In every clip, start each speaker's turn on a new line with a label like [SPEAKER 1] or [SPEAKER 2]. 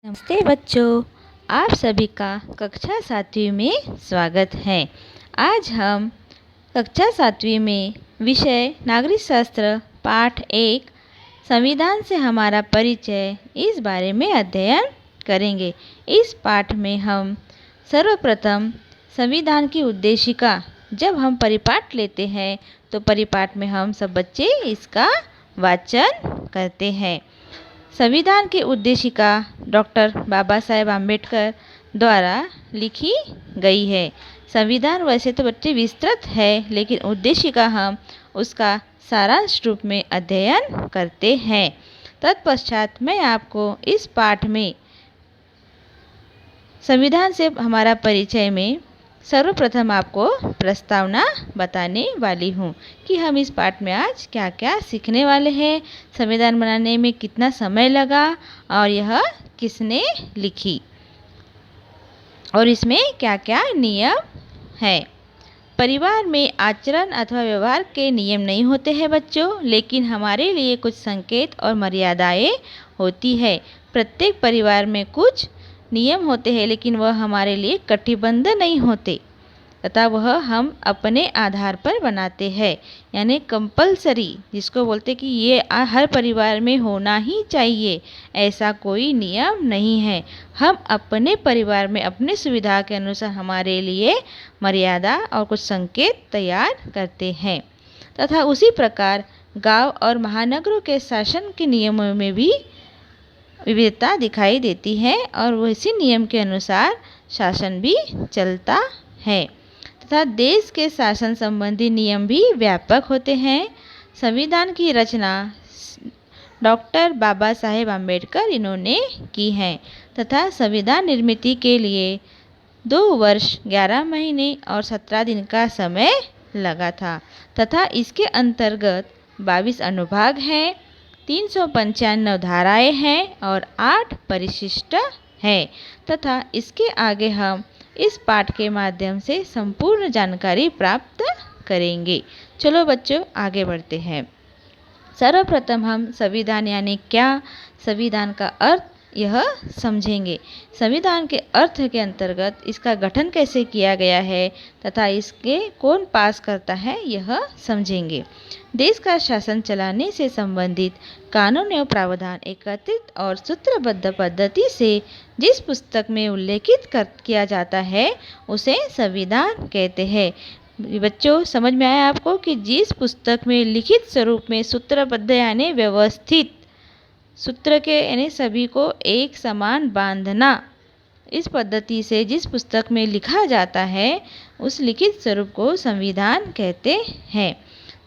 [SPEAKER 1] नमस्ते बच्चों, आप सभी का कक्षा 7वीं में स्वागत है। आज हम कक्षा 7वीं में विषय नागरिक शास्त्र पाठ 1 संविधान से हमारा परिचय इस बारे में अध्ययन करेंगे। इस पाठ में हम सर्वप्रथम संविधान की उद्देशिका, जब हम परिपाठ लेते हैं तो परिपाठ में हम सब बच्चे इसका वाचन करते हैं। संविधान की उद्देशिका डॉक्टर बाबा साहेब आम्बेडकर द्वारा लिखी गई है। संविधान वैसे तो बच्चे विस्तृत है, लेकिन उद्देशिका हम उसका सारांश रूप में अध्ययन करते हैं। तत्पश्चात मैं आपको इस पाठ में संविधान से हमारा परिचय में सर्वप्रथम आपको प्रस्तावना बताने वाली हूँ कि हम इस पाठ में आज क्या क्या सीखने वाले हैं, संविधान बनाने में कितना समय लगा और यह किसने लिखी और इसमें क्या क्या नियम है। परिवार में आचरण अथवा व्यवहार के नियम नहीं होते हैं बच्चों, लेकिन हमारे लिए कुछ संकेत और मर्यादाएं होती है। प्रत्येक परिवार में कुछ नियम होते हैं, लेकिन वह हमारे लिए कटिबद्ध नहीं होते तथा वह हम अपने आधार पर बनाते हैं, यानी कंपलसरी, जिसको बोलते कि ये हर परिवार में होना ही चाहिए, ऐसा कोई नियम नहीं है। हम अपने परिवार में अपनी सुविधा के अनुसार हमारे लिए मर्यादा और कुछ संकेत तैयार करते हैं तथा उसी प्रकार गांव और महानगरों के शासन के नियमों में भी विविधता दिखाई देती है और उसी नियम के अनुसार शासन भी चलता है तथा देश के शासन संबंधी नियम भी व्यापक होते हैं। संविधान की रचना डॉक्टर बाबा साहेब आम्बेडकर इन्होंने की है तथा संविधान निर्मित के लिए 2 वर्ष 11 महीने और 17 दिन का समय लगा था तथा इसके अंतर्गत 22 अनुभाग हैं, 395 धाराएं हैं और 8 परिशिष्ट है तथा इसके आगे हम इस पाठ के माध्यम से संपूर्ण जानकारी प्राप्त करेंगे। चलो बच्चों, आगे बढ़ते हैं। सर्वप्रथम हम संविधान यानी क्या, संविधान का अर्थ यह समझेंगे। संविधान के अर्थ के अंतर्गत इसका गठन कैसे किया गया है तथा इसके कौन पास करता है यह समझेंगे। देश का शासन चलाने से संबंधित कानून एवं प्रावधान एकत्रित और सूत्रबद्ध पद्धति से जिस पुस्तक में उल्लेखित किया जाता है उसे संविधान कहते हैं। बच्चों, समझ में आया आपको कि जिस पुस्तक में लिखित स्वरूप में सूत्रबद्ध यानी व्यवस्थित, सूत्र के यानी सभी को एक समान बांधना, इस पद्धति से जिस पुस्तक में लिखा जाता है उस लिखित स्वरूप को संविधान कहते हैं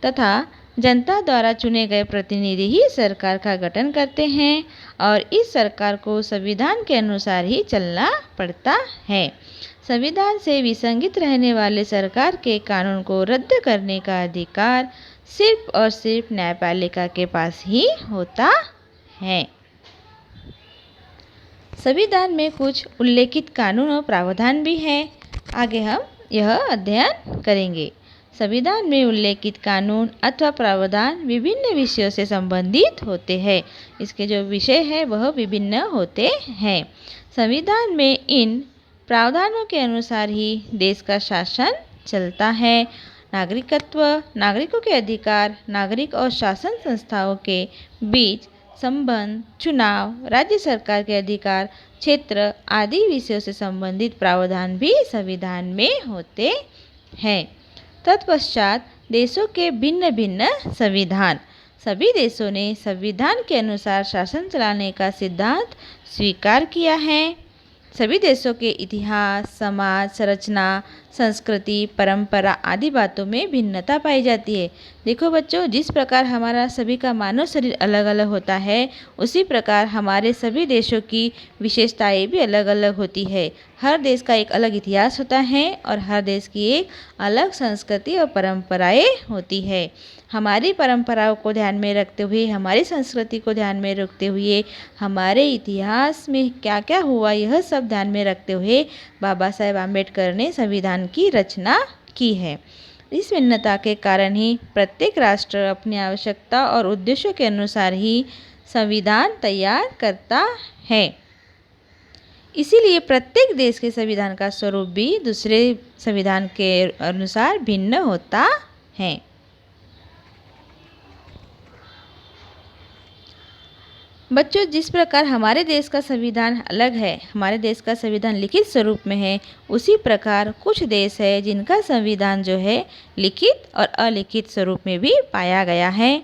[SPEAKER 1] तथा जनता द्वारा चुने गए प्रतिनिधि ही सरकार का गठन करते हैं और इस सरकार को संविधान के अनुसार ही चलना पड़ता है। संविधान से विसंगत रहने वाले सरकार के कानून को रद्द करने का अधिकार सिर्फ और सिर्फ न्यायपालिका के पास ही होता है। संविधान में कुछ उल्लेखित कानून और प्रावधान भी हैं, आगे हम यह अध्ययन करेंगे। संविधान में उल्लेखित कानून अथवा प्रावधान विभिन्न विषयों से संबंधित होते हैं। इसके जो विषय है वह विभिन्न होते हैं। संविधान में इन प्रावधानों के अनुसार ही देश का शासन चलता है। नागरिकत्व, नागरिकों के अधिकार, नागरिक और शासन संस्थाओं के बीच संबंध, चुनाव, राज्य सरकार के अधिकार, क्षेत्र आदि विषयों से संबंधित प्रावधान भी संविधान में होते हैं। तत्पश्चात देशों के भिन्न भिन्न संविधान, सभी देशों ने संविधान के अनुसार शासन चलाने का सिद्धांत स्वीकार किया है। सभी देशों के इतिहास, समाज, संरचना, संस्कृति, परंपरा आदि बातों में भिन्नता पाई जाती है। देखो बच्चों, जिस प्रकार हमारा सभी का मानव शरीर अलग अलग होता है, उसी प्रकार हमारे सभी देशों की विशेषताएं भी अलग अलग होती है। हर देश का एक अलग इतिहास होता है और हर देश की एक अलग संस्कृति और परंपराएं होती है। हमारी परंपराओं को ध्यान में रखते हुए, हमारी संस्कृति को ध्यान में रखते हुए, हमारे इतिहास में क्या क्या हुआ यह सब ध्यान में रखते हुए बाबा साहेब आम्बेडकर ने संविधान की रचना की है। इस भिन्नता के कारण ही प्रत्येक राष्ट्र अपनी आवश्यकता और उद्देश्यों के अनुसार ही संविधान तैयार करता है। इसीलिए प्रत्येक देश के संविधान का स्वरूप भी दूसरे संविधान के अनुसार भिन्न होता है। बच्चों, जिस प्रकार हमारे देश का संविधान अलग है, हमारे देश का संविधान लिखित स्वरूप में है, उसी प्रकार कुछ देश है जिनका संविधान जो है लिखित और अलिखित स्वरूप में भी पाया गया है।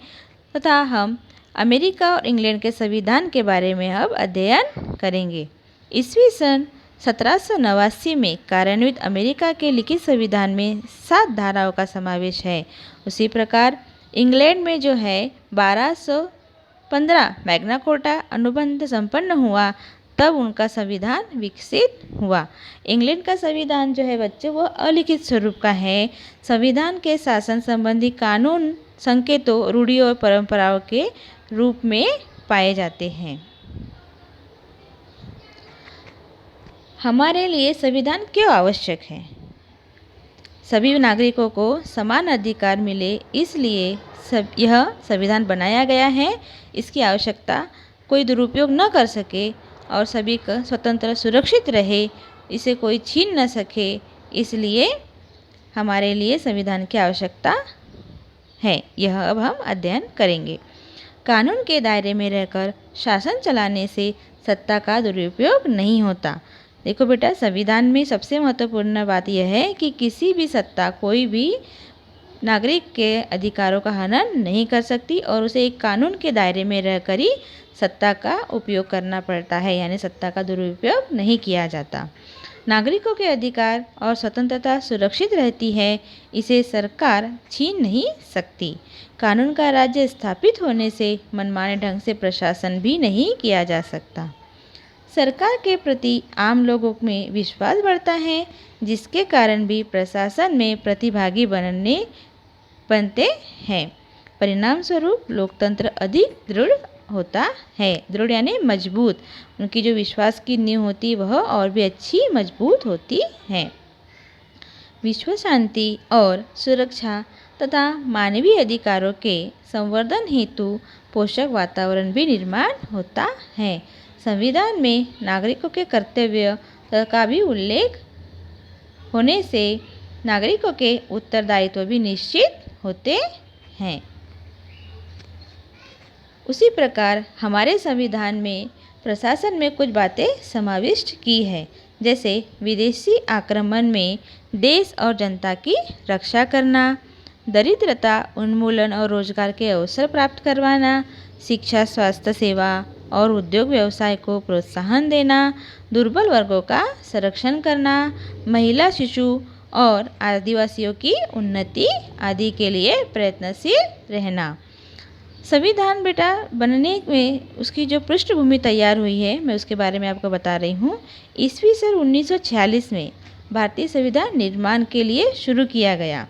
[SPEAKER 1] तथा हम अमेरिका और इंग्लैंड के संविधान के बारे में अब अध्ययन करेंगे। ईस्वी सन 1789 में कार्यान्वित अमेरिका के लिखित संविधान में 7 धाराओं का समावेश है। उसी प्रकार इंग्लैंड में जो है 1215 मैग्ना कार्टा अनुबंध संपन्न हुआ, तब उनका संविधान विकसित हुआ। इंग्लैंड का संविधान जो है बच्चों वो अलिखित स्वरूप का है। संविधान के शासन संबंधी कानून संकेतों, रूढ़ियों और परंपराओं के रूप में पाए जाते हैं। हमारे लिए संविधान क्यों आवश्यक है? सभी नागरिकों को समान अधिकार मिले, इसलिए यह संविधान बनाया गया है। इसकी आवश्यकता कोई दुरुपयोग न कर सके और सभी का स्वतंत्र सुरक्षित रहे, इसे कोई छीन न सके, इसलिए हमारे लिए संविधान की आवश्यकता है। यह अब हम अध्ययन करेंगे। कानून के दायरे में रहकर शासन चलाने से सत्ता का दुरुपयोग नहीं होता। देखो बेटा, संविधान में सबसे महत्वपूर्ण बात यह है कि किसी भी सत्ता कोई भी नागरिक के अधिकारों का हनन नहीं कर सकती और उसे एक कानून के दायरे में रहकर ही सत्ता का उपयोग करना पड़ता है, यानी सत्ता का दुरुपयोग नहीं किया जाता। नागरिकों के अधिकार और स्वतंत्रता सुरक्षित रहती है, इसे सरकार छीन नहीं सकती। कानून का राज्य स्थापित होने से मनमाने ढंग से प्रशासन भी नहीं किया जा सकता। सरकार के प्रति आम लोगों में विश्वास बढ़ता है, जिसके कारण भी प्रशासन में प्रतिभागी बनते हैं। परिणाम स्वरूप लोकतंत्र अधिक दृढ़ होता है। दृढ़ यानी मजबूत। उनकी जो विश्वास की नींव होती है वह और भी अच्छी मजबूत होती है। विश्व शांति और सुरक्षा तथा मानवीय अधिकारों के संवर्धन हेतु पोषक वातावरण भी निर्माण होता है। संविधान में नागरिकों के कर्तव्य का भी उल्लेख होने से नागरिकों के उत्तरदायित्व भी निश्चित होते हैं। उसी प्रकार हमारे संविधान में प्रशासन में कुछ बातें समाविष्ट की है, जैसे विदेशी आक्रमण में देश और जनता की रक्षा करना, दरिद्रता उन्मूलन और रोजगार के अवसर प्राप्त करवाना, शिक्षा, स्वास्थ्य सेवा और उद्योग व्यवसाय को प्रोत्साहन देना, दुर्बल वर्गों का संरक्षण करना, महिला, शिशु और आदिवासियों की उन्नति आदि के लिए प्रयत्नशील रहना। संविधान बेटा बनने में उसकी जो पृष्ठभूमि तैयार हुई है, मैं उसके बारे में आपको बता रही हूँ। ईस्वी सन 1946 में भारतीय संविधान निर्माण के लिए शुरू किया गया।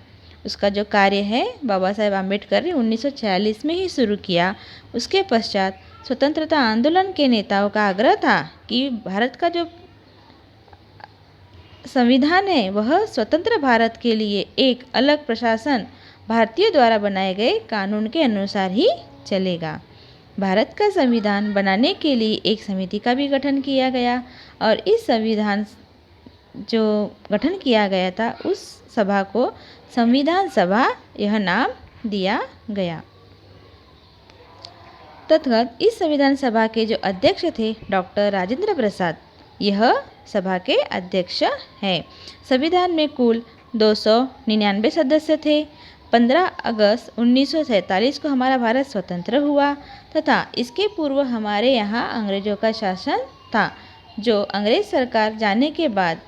[SPEAKER 1] उसका जो कार्य है बाबा साहेब आम्बेडकर ने 1946 में ही शुरू किया। उसके पश्चात स्वतंत्रता आंदोलन के नेताओं का आग्रह था कि भारत का जो संविधान है वह स्वतंत्र भारत के लिए एक अलग प्रशासन भारतीय द्वारा बनाए गए कानून के अनुसार ही चलेगा। भारत का संविधान बनाने के लिए एक समिति का भी गठन किया गया और इस संविधान जो गठन किया गया था उस सभा को संविधान सभा यह नाम दिया गया। तत्गत इस संविधान सभा के जो अध्यक्ष थे डॉक्टर राजेंद्र प्रसाद, यह सभा के अध्यक्ष हैं। संविधान में कुल 299 सदस्य थे। 15 अगस्त 1947 को हमारा भारत स्वतंत्र हुआ तथा इसके पूर्व हमारे यहाँ अंग्रेजों का शासन था। जो अंग्रेज सरकार जाने के बाद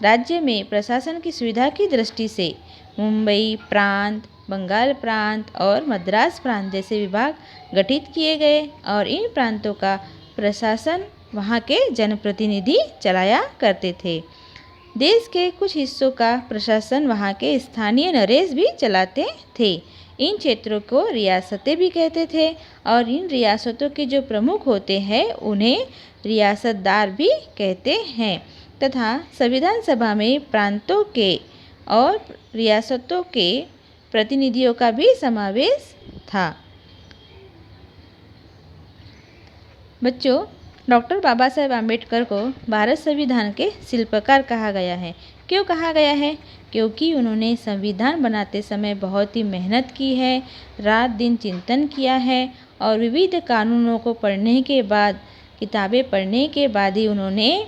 [SPEAKER 1] राज्य में प्रशासन की सुविधा की दृष्टि से मुंबई प्रांत, बंगाल प्रांत और मद्रास प्रांत जैसे विभाग गठित किए गए और इन प्रांतों का प्रशासन वहाँ के जनप्रतिनिधि चलाया करते थे। देश के कुछ हिस्सों का प्रशासन वहाँ के स्थानीय नरेश भी चलाते थे। इन क्षेत्रों को रियासतें भी कहते थे और इन रियासतों के जो प्रमुख होते हैं उन्हें रियासतदार भी कहते हैं। तथा संविधान सभा में प्रांतों के और रियासतों के प्रतिनिधियों का भी समावेश था। बच्चों, डॉक्टर बाबा साहेब आम्बेडकर को भारत संविधान के शिल्पकार कहा गया है। क्यों कहा गया है? क्योंकि उन्होंने संविधान बनाते समय बहुत ही मेहनत की है, रात दिन चिंतन किया है और विविध कानूनों को पढ़ने के बाद, किताबें पढ़ने के बाद ही उन्होंने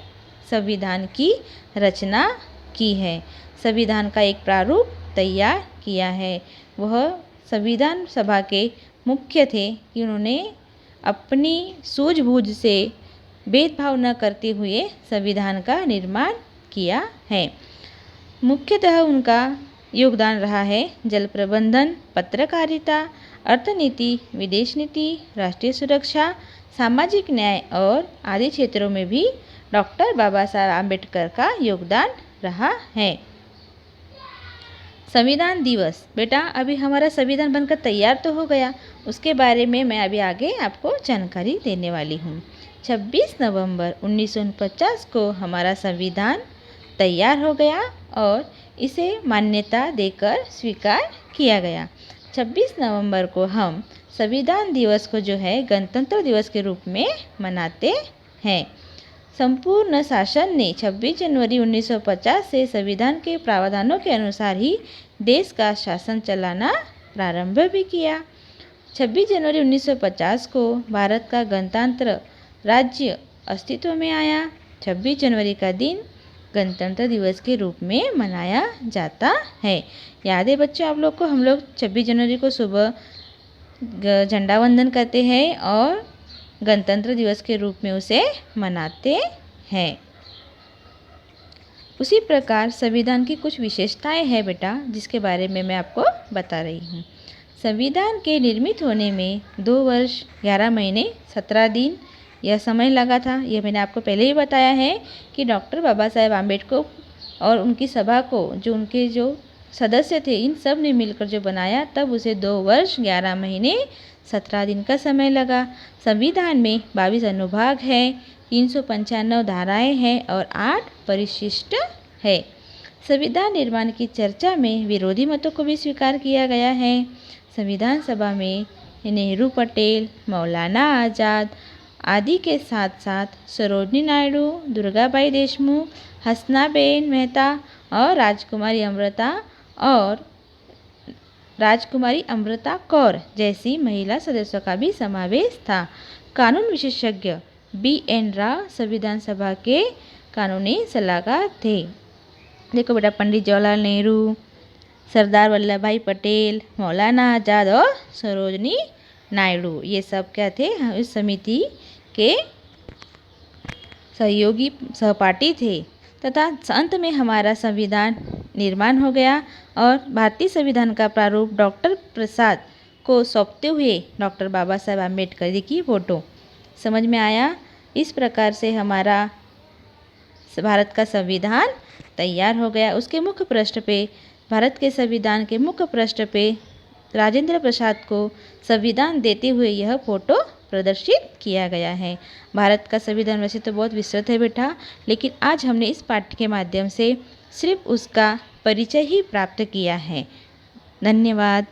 [SPEAKER 1] संविधान की रचना की है। संविधान का एक प्रारूप तैयार किया है। वह संविधान सभा के मुख्य थे कि उन्होंने अपनी सूझबूझ से भेदभाव न करते हुए संविधान का निर्माण किया है। मुख्यतः उनका योगदान रहा है जल प्रबंधन, पत्रकारिता, अर्थनीति, विदेश नीति, राष्ट्रीय सुरक्षा, सामाजिक न्याय और आदि क्षेत्रों में भी डॉक्टर बाबा साहब आम्बेडकर का योगदान रहा है। संविधान दिवस, बेटा अभी हमारा संविधान बनकर तैयार तो हो गया, उसके बारे में मैं अभी आगे आपको जानकारी देने वाली हूँ। 26 नवंबर 1949 को हमारा संविधान तैयार हो गया और इसे मान्यता देकर स्वीकार किया गया। 26 नवंबर को हम संविधान दिवस को जो है गणतंत्र दिवस के रूप में मनाते हैं। संपूर्ण शासन ने 26 जनवरी 1950 से संविधान के प्रावधानों के अनुसार ही देश का शासन चलाना प्रारंभ भी किया। 26 जनवरी 1950 को भारत का गणतंत्र राज्य अस्तित्व में आया। 26 जनवरी का दिन गणतंत्र दिवस के रूप में मनाया जाता है। याद है बच्चों आप लोग को, हम लोग 26 जनवरी को सुबह झंडा वंदन करते हैं और गणतंत्र दिवस के रूप में उसे मनाते हैं। उसी प्रकार संविधान की कुछ विशेषताएं हैं बेटा, जिसके बारे में मैं आपको बता रही हूँ। संविधान के निर्मित होने में 2 वर्ष 11 महीने 17 दिन यह समय लगा था। यह मैंने आपको पहले ही बताया है कि डॉक्टर बाबा साहेब आम्बेडकर और उनकी सभा को उनके जो सदस्य थे, इन सब ने मिलकर जो बनाया, तब उसे 2 वर्ष 11 महीने 17 दिन का समय लगा। संविधान में 22 अनुभाग है, 395 धाराएं हैं और 8 परिशिष्ट है। संविधान निर्माण की चर्चा में विरोधी मतों को भी स्वीकार किया गया है। संविधान सभा में नेहरू, पटेल, मौलाना आज़ाद आदि के साथ साथ सरोजिनी नायडू, दुर्गाबाई देशमुख, हसनाबेन मेहता और राजकुमारी अमृता कौर जैसी महिला सदस्यों का भी समावेश था। कानून विशेषज्ञ BN राव संविधान सभा के कानूनी सलाहकार थे। देखो बेटा, पंडित जवाहरलाल नेहरू, सरदार वल्लभ भाई पटेल, मौलाना आज़ाद और सरोजिनी नायडू, ये सब क्या थे, इस समिति के सहयोगी सहपाठी थे। तथा अंत में हमारा संविधान निर्माण हो गया और भारतीय संविधान का प्रारूप डॉक्टर प्रसाद को सौंपते हुए डॉक्टर बाबा साहेब आम्बेडकर जी की फोटो। समझ में आया? इस प्रकार से हमारा भारत का संविधान तैयार हो गया। उसके मुख्य पृष्ठ पे, भारत के संविधान के मुख्य पृष्ठ पे राजेंद्र प्रसाद को संविधान देते हुए यह फोटो प्रदर्शित किया गया है। भारत का संविधान वैसे तो बहुत विस्तृत है बेटा, लेकिन आज हमने इस पाठ के माध्यम से सिर्फ उसका परिचय ही प्राप्त किया है। धन्यवाद।